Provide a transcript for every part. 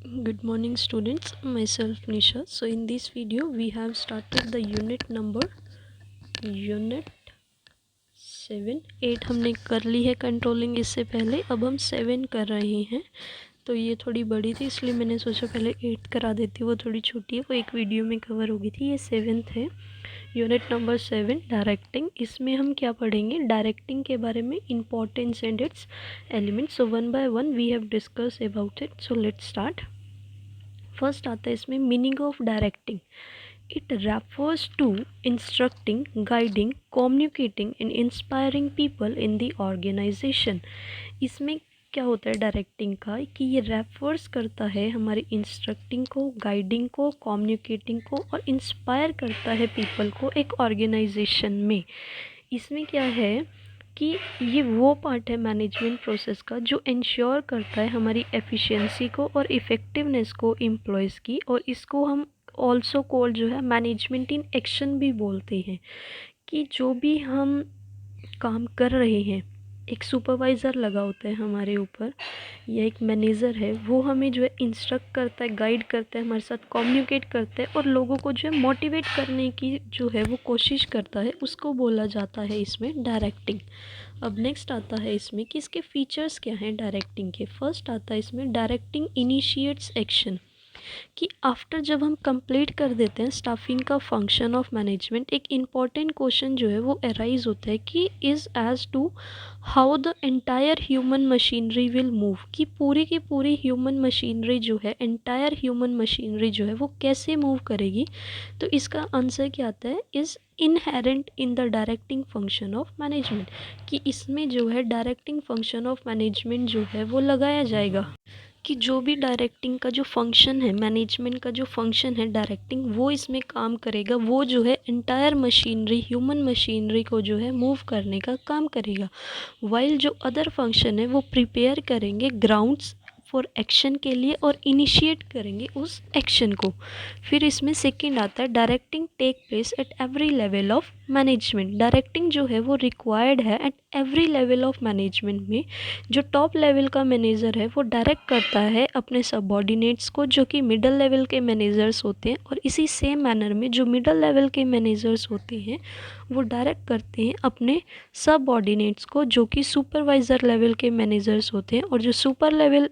Good morning students, myself Nisha. So in this video we have started the unit 7 8 हमने कर ली है controlling इससे पहले। अब हम 7 कर रहे हैं। तो ये थोड़ी बड़ी थी इसलिए मैंने सोचा पहले 8 करा देती हूँ, वो थोड़ी छोटी है, वो एक वीडियो में कवर होगी थी। ये 7th है, यूनिट नंबर 7 डायरेक्टिंग। इसमें हम क्या पढ़ेंगे, डायरेक्टिंग के बारे में, importance and its elements. So one by one we have discuss about it. So let's start. First आता है इसमें meaning of directing. It refers to instructing, guiding, communicating and inspiring people in the organization. इसमें क्या होता है directing का कि ये रेफर्स करता है हमारी इंस्ट्रक्टिंग को, गाइडिंग को, कम्युनिकेटिंग को और इंस्पायर करता है पीपल को एक ऑर्गेनाइजेशन में। इसमें क्या है कि ये वो पार्ट है मैनेजमेंट प्रोसेस का जो इंश्योर करता है हमारी एफिशिएंसी को और इफ़ेक्टिवनेस को एम्प्लॉयज़ की। और इसको हम ऑल्सो कॉल्ड जो है मैनेजमेंट इन एक्शन भी बोलते हैं। कि जो भी हम काम कर रहे हैं, एक सुपरवाइज़र लगा होता है हमारे ऊपर या एक मैनेजर है, वो हमें जो है इंस्ट्रक्ट करता है, गाइड करता है, हमारे साथ कम्युनिकेट करता है और लोगों को जो है मोटिवेट करने की जो है वो कोशिश करता है, उसको बोला जाता है इसमें डायरेक्टिंग। अब नेक्स्ट आता है इसमें कि इसके फीचर्स क्या हैं डायरेक्टिंग के। फर्स्ट आता है इसमें डायरेक्टिंग इनिशिएट्स एक्शन। कि आफ्टर जब हम कंप्लीट कर देते हैं स्टाफिंग का फंक्शन ऑफ मैनेजमेंट, एक इम्पॉर्टेंट क्वेश्चन जो है वो अराइज होता है कि is as to how the entire human machinery will move. कि पूरी की पूरी ह्यूमन मशीनरी जो है, एंटायर ह्यूमन मशीनरी जो है वो कैसे मूव करेगी। तो इसका आंसर क्या आता है, is inherent in the directing function of management. कि इसमें जो है डायरेक्टिंग फंक्शन ऑफ मैनेजमेंट जो है वो लगाया जाएगा। कि जो भी डायरेक्टिंग का जो फंक्शन है, मैनेजमेंट का जो फंक्शन है डायरेक्टिंग, वो इसमें काम करेगा। वो जो है एंटायर मशीनरी, ह्यूमन मशीनरी को जो है मूव करने का काम करेगा। वाइल जो अदर फंक्शन है वो प्रिपेयर करेंगे ग्राउंड्स फॉर एक्शन के लिए और इनिशिएट करेंगे उस एक्शन को। फिर इसमें सेकंड आता है directing take place at every level of management. Directing जो है वो रिक्वायर्ड है at every level of management में। जो टॉप लेवल का मैनेजर है वो डायरेक्ट करता है अपने सबऑर्डिनेट्स को जो कि मिडल लेवल के मैनेजर्स होते हैं, और इसी सेम मैनर में जो मिडल लेवल के मैनेजर्स होते हैं वो डायरेक्ट करते हैं अपने सबऑर्डिनेट्स को जो कि सुपरवाइज़र लेवल के मैनेजर्स होते हैं। और जो सुपर लेवल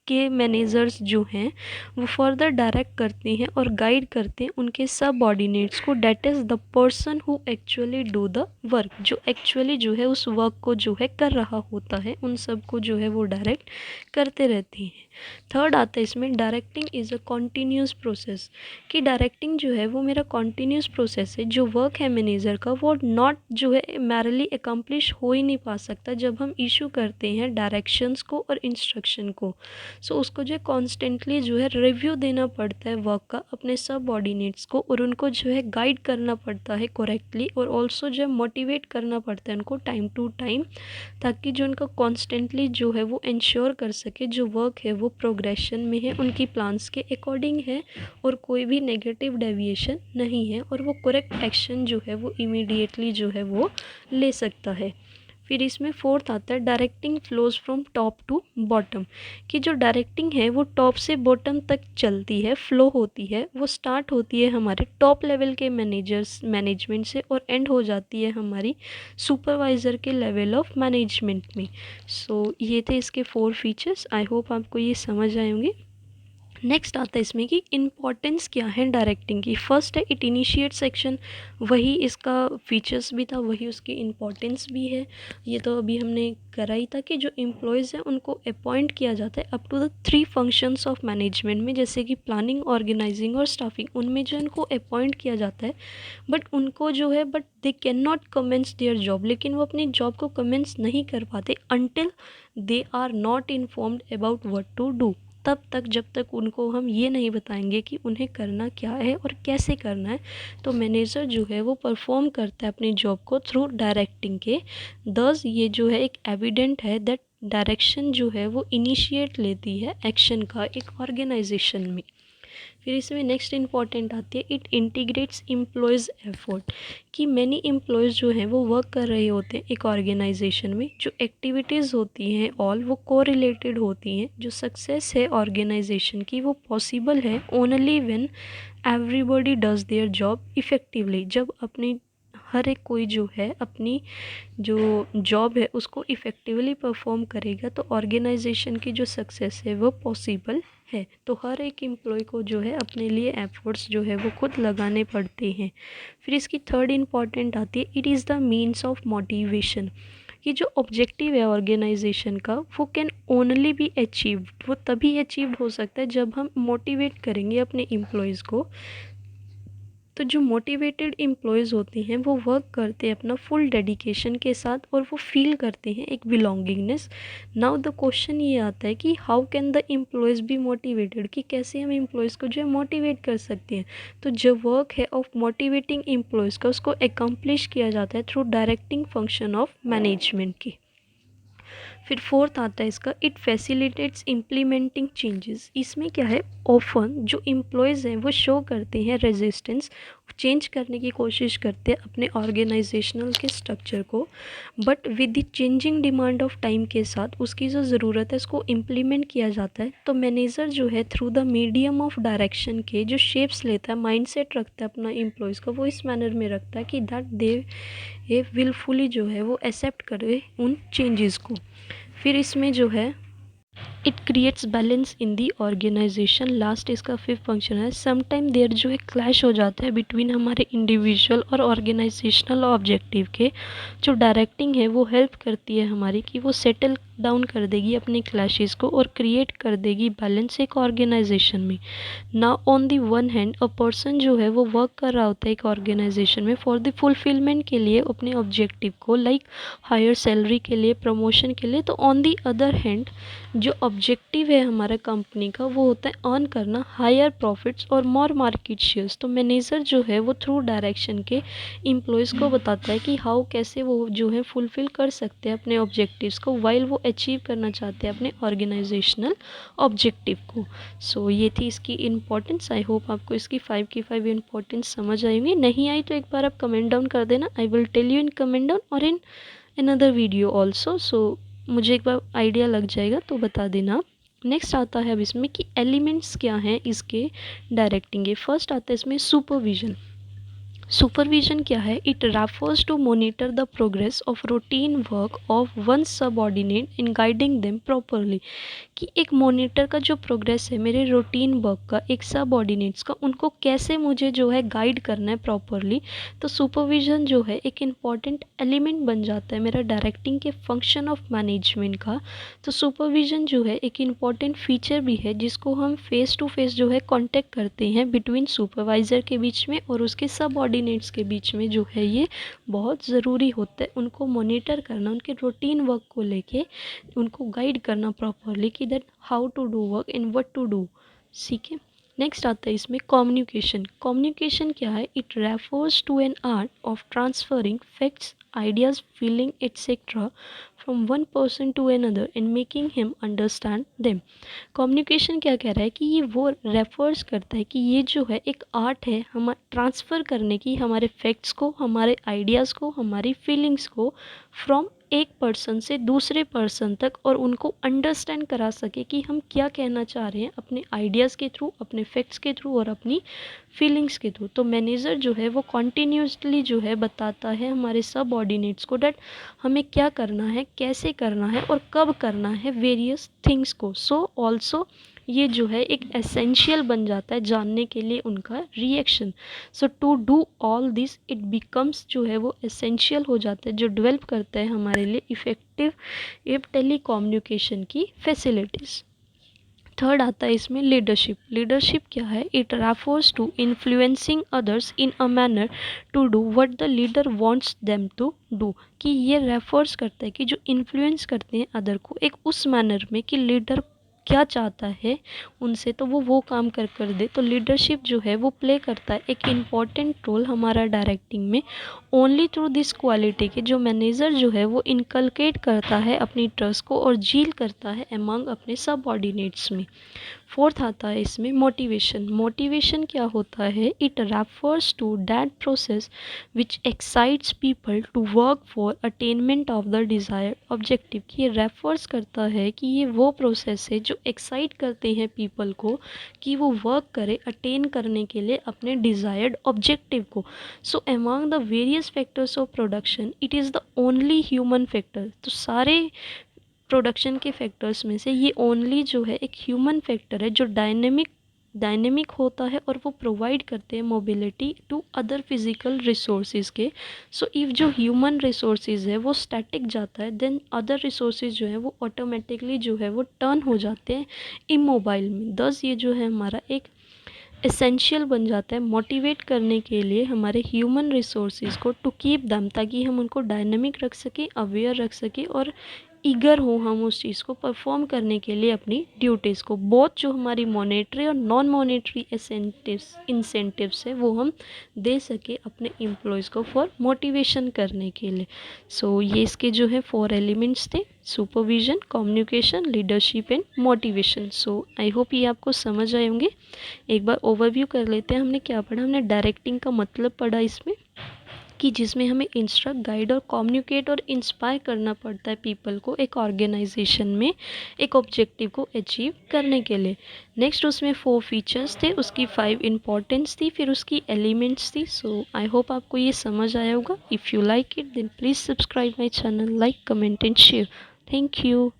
के मैनेजर्स जो हैं वो फर्दर डायरेक्ट करते हैं और गाइड करते हैं उनके सबऑर्डिनेट्स को, that is the person who actually do the work. जो एक्चुअली जो है उस वर्क को जो है कर रहा होता है, उन सब को जो है वो डायरेक्ट करते रहते हैं। थर्ड आता है इसमें directing is a continuous process. कि डायरेक्टिंग जो है वो मेरा कॉन्टीन्यूस प्रोसेस है। जो वर्क है मैनेजर का वो नॉट जो है मैरली एकम्प्लिश हो ही नहीं पा सकता जब हम इशू करते हैं डायरेक्शंस को और इंस्ट्रक्शन को। सो उसको जो है कॉन्स्टेंटली जो है रिव्यू देना पड़ता है वर्क का अपने सबऑर्डिनेट्स को, और उनको जो है गाइड करना पड़ता है करेक्टली, और ऑल्सो जो है मोटिवेट करना पड़ता है उनको टाइम टू टाइम, ताकि जो उनका कॉन्स्टेंटली जो है वो इंश्योर कर सके जो वर्क है वो प्रोग्रेशन में है, उनकी प्लान्स के अकॉर्डिंग है और कोई भी नेगेटिव डेविएशन नहीं है, और वो करेक्ट एक्शन जो है वो इमीडिएटली जो है वो ले सकता है। फिर इसमें फोर्थ आता है directing flows from top to bottom. कि जो डायरेक्टिंग है वो टॉप से बॉटम तक चलती है, फ्लो होती है। वो स्टार्ट होती है हमारे टॉप लेवल के मैनेजमेंट से और एंड हो जाती है हमारी सुपरवाइज़र के लेवल ऑफ मैनेजमेंट में। सो ये थे इसके 4 फीचर्स। आई होप आपको ये समझ आए होंगे। नेक्स्ट आता है इसमें कि इम्पॉर्टेंस क्या है डायरेक्टिंग की। फर्स्ट है इट इनिशिएट सेक्शन। वही इसका फीचर्स भी था, वही उसकी इम्पॉर्टेंस भी है। ये तो अभी हमने करा ही था कि जो एम्प्लॉयज़ हैं उनको अपॉइंट किया जाता है up to the 3 functions of management में, जैसे कि प्लानिंग, ऑर्गेनाइजिंग और स्टाफिंग। उनमें जो इनको अपॉइंट किया जाता है, बट उनको जो है but they can not commence their job. लेकिन वो अपनी जॉब को कमेंस नहीं कर पाते until they are not informed about what to do. तब तक जब तक उनको हम ये नहीं बताएंगे कि उन्हें करना क्या है और कैसे करना है। तो मैनेजर जो है वो परफॉर्म करता है अपनी जॉब को थ्रू डायरेक्टिंग के। दस ये जो है एक एविडेंट है दैट डायरेक्शन जो है वो इनिशिएट लेती है एक्शन का एक ऑर्गेनाइजेशन में। फिर इसमें नेक्स्ट इंपॉर्टेंट आती है, इट इंटीग्रेट्स एम्प्लॉयज़ एफर्ट, कि मैनी एम्प्लॉयज़ जो हैं वो वर्क कर रहे होते हैं एक ऑर्गेनाइजेशन में, जो एक्टिविटीज़ होती हैं ऑल वो कोरिलेटेड होती हैं। जो सक्सेस है ऑर्गेनाइजेशन की वो पॉसिबल है only when everybody does their job effectively, जब अपनी हर एक कोई जो है अपनी जो जॉब है उसको इफ़ेक्टिवली परफॉर्म करेगा तो ऑर्गेनाइजेशन की जो सक्सेस है वो पॉसिबल है। तो हर एक एम्प्लॉय को जो है अपने लिए एफर्ट्स जो है वो खुद लगाने पड़ते हैं। फिर इसकी थर्ड इम्पॉर्टेंट आती है, it is the means of motivation, कि जो ऑब्जेक्टिव है ऑर्गेनाइजेशन का वो कैन ओनली बी अचीव्ड, वो तभी अचीव हो सकता है जब हम मोटिवेट करेंगे अपने एम्प्लॉयज़ को। तो जो मोटिवेटेड एम्प्लॉयज़ होते हैं वो वर्क करते हैं अपना फुल डेडिकेशन के साथ और वो फील करते हैं एक बिलोंगिंगनेस। नाउ द क्वेश्चन ये आता है कि how can the employees be motivated, कि कैसे हम एम्प्लॉयज़ को जो है मोटिवेट कर सकते हैं। तो जो वर्क है ऑफ मोटिवेटिंग एम्प्लॉयज़ का उसको एकम्प्लिश किया जाता है through directing function of management की। फिर फोर्थ आता है इसका, इट फैसिलिटेट्स इम्प्लीमेंटिंग चेंजेस। इसमें क्या है, ऑफन जो एम्प्लॉयज़ हैं वो शो करते हैं रेजिस्टेंस, चेंज करने की कोशिश करते हैं अपने ऑर्गेनाइजेशनल के स्ट्रक्चर को, but with the changing demand of time के साथ उसकी जो ज़रूरत है उसको इम्प्लीमेंट किया जाता है। तो मैनेजर जो है through the medium of direction के जो शेप्स लेता है, माइंडसेट रखता है अपना एम्प्लॉयज़ का, वो इस मैनर में रखता है कि दैट दे ये विलफुली जो है वो एक्सेप्ट करे उन चेंजेस को। फिर इसमें जो है it creates balance in the organization. Last इसका फिफ्थ फंक्शन है, समटाइम देयर जो है क्लैश हो जाता है बिटवीन हमारे इंडिविजुअल और ऑर्गेनाइजेशनल ऑब्जेक्टिव के। जो डायरेक्टिंग है वो हेल्प करती है हमारी कि वो सेटल डाउन कर देगी अपने क्लैशेस को और क्रिएट कर देगी बैलेंस एक ऑर्गेनाइजेशन में। ना on the one hand a person जो है वो वर्क कर रहा होता है एक ऑर्गेनाइजेशन में फॉर द फुलफिलमेंट के लिए अपने ऑब्जेक्टिव को, लाइक हायर सैलरी के लिए, प्रमोशन के लिए। तो ऑन दी अदर हैंड जो ऑब्जेक्टिव है हमारा कंपनी का वो होता है अर्न करना हायर प्रॉफिट्स और मोर मार्केट शेयर्स। तो मैनेजर जो है वो थ्रू डायरेक्शन के एम्प्लॉयज़ को बताता है कि हाउ कैसे वो जो है फुलफ़िल कर सकते हैं अपने ऑब्जेक्टिव्स को वाइल वो अचीव करना चाहते हैं अपने ऑर्गेनाइजेशनल ऑब्जेक्टिव को। सो ये थी इसकी इम्पोर्टेंस। आई होप आपको इसकी 5 की 5 इम्पोर्टेंस समझ आएंगी। नहीं आई तो एक बार आप कमेंट डाउन कर देना, I will tell you in comment down और in another video also. So मुझे एक बार आइडिया लग जाएगा तो बता देना। नेक्स्ट आता है अब इसमें कि एलिमेंट्स क्या हैं इसके डायरेक्टिंग के। फर्स्ट आता है इसमें सुपरविजन। सुपरविजन क्या है, it refers to monitor the progress of routine work of one subordinate in guiding them properly, कि एक मॉनिटर का जो प्रोग्रेस है मेरे रूटीन वर्क का, एक सबऑर्डिनेट्स का, उनको कैसे मुझे जो है गाइड करना है प्रॉपरली। तो सुपरविजन जो है एक इम्पॉर्टेंट एलिमेंट बन जाता है मेरा डायरेक्टिंग के फंक्शन ऑफ मैनेजमेंट का। तो सुपरविजन जो है एक इम्पॉर्टेंट फीचर भी है जिसको हम फेस टू फेस जो है कांटेक्ट करते हैं बिटवीन सुपरवाइज़र के बीच में और उसके सबऑर्डिनेट्स के बीच में, जो है ये बहुत ज़रूरी होता है उनको मॉनिटर करना, उनके रूटीन वर्क को लेके उनको गाइड करना प्रॉपरली कि that how to do work and what to do. ठीक है। नेक्स्ट आता है इसमें कम्युनिकेशन। कम्युनिकेशन क्या है, it refers to an art of transferring facts, ideas, feeling etcetera from one person to another and making him understand them. Communication क्या कह रहा है कि ये वो रेफर्स करता है कि ये जो है एक आर्ट है हम ट्रांसफ़र करने की, हमारे फैक्ट्स को, हमारे आइडियाज़ को, हमारी फीलिंग्स को फ्रॉम एक पर्सन से दूसरे पर्सन तक, और उनको अंडरस्टैंड करा सके कि हम क्या कहना चाह रहे हैं अपने आइडियाज़ के थ्रू, अपने फैक्ट्स के थ्रू और अपनी फीलिंग्स के थ्रू। तो मैनेजर जो है वो कॉन्टीन्यूसली जो है बताता है हमारे सबऑर्डिनेट्स को डैट हमें क्या करना है, कैसे करना है और कब करना है वेरियस थिंग्स को। सो ऑल्सो ये जो है एक एसेंशियल बन जाता है जानने के लिए उनका reaction. So to do all this it becomes जो है वो एसेंशियल हो जाता है, जो डेवलप करता है हमारे लिए इफ़ेक्टिव टेली कम्युनिकेशन की फैसिलिटीज़। थर्ड आता है इसमें लीडरशिप। लीडरशिप क्या है, it refers to influencing others in a manner to do what the leader wants them to do, कि ये रेफर्स करता है कि जो इन्फ्लुएंस करते हैं अदर को एक उस मैनर में कि लीडर क्या चाहता है उनसे तो वो काम कर दे। तो लीडरशिप जो है वो प्ले करता है एक इम्पॉर्टेंट रोल हमारा डायरेक्टिंग में। ओनली थ्रू दिस क्वालिटी के जो मैनेजर जो है वो इनकलकेट करता है अपनी ट्रस्ट को और जील करता है अमंग अपने सबऑर्डिनेट्स में। फोर्थ आता है इसमें मोटिवेशन। मोटिवेशन क्या होता है? It refers to that process which excites people to work for attainment of the desired objective. कि ये रेफर्स करता है कि ये वो प्रोसेस है जो एक्साइट करते हैं पीपल को कि वो वर्क करे अटेन करने के लिए अपने डिज़ायर्ड ऑब्जेक्टिव को। So among the various factors of production it is the only human factor. तो सारे प्रोडक्शन के फैक्टर्स में से ये ओनली जो है एक ह्यूमन फैक्टर है जो डायनेमिक होता है और वो प्रोवाइड करते हैं mobility to other physical resources के। सो इफ़ जो ह्यूमन रिसोर्सेज है वो स्टैटिक जाता है, देन अदर रिसोर्सेज जो है वो ऑटोमेटिकली जो है वो टर्न हो जाते हैं इमोबाइल में। दस ये जो है हमारा एक एसेंशियल बन जाता है मोटिवेट करने के लिए हमारे ह्यूमन रिसोर्सेज को टू कीप दम, ताकि हम उनको डायनेमिक रख सकें, अवेयर रख सकें और ईगर हो हम उस चीज़ को परफॉर्म करने के लिए अपनी ड्यूटीज़ को। बहुत जो हमारी मॉनेटरी और नॉन मॉनेटरी इंसेंटिव्स है वो हम दे सके अपने एम्प्लॉयज़ को फॉर मोटिवेशन करने के लिए। सो ये इसके जो है 4 एलिमेंट्स थे: supervision, communication, leadership and motivation. So I hope ये आपको समझ आए होंगे। एक बार ओवरव्यू कर लेते हैं। हमने क्या पढ़ा? हमने डायरेक्टिंग का मतलब पढ़ा इसमें कि जिसमें हमें इंस्ट्रक्ट, गाइड और कम्युनिकेट और इंस्पायर करना पड़ता है पीपल को एक ऑर्गेनाइजेशन में एक ऑब्जेक्टिव को अचीव करने के लिए। नेक्स्ट उसमें 4 फीचर्स थे, उसकी 5 इंपॉर्टेंस थी, फिर उसकी एलिमेंट्स थी। सो आई होप आपको ये समझ आया होगा। If you like it then please subscribe my channel, like, comment and share. Thank you.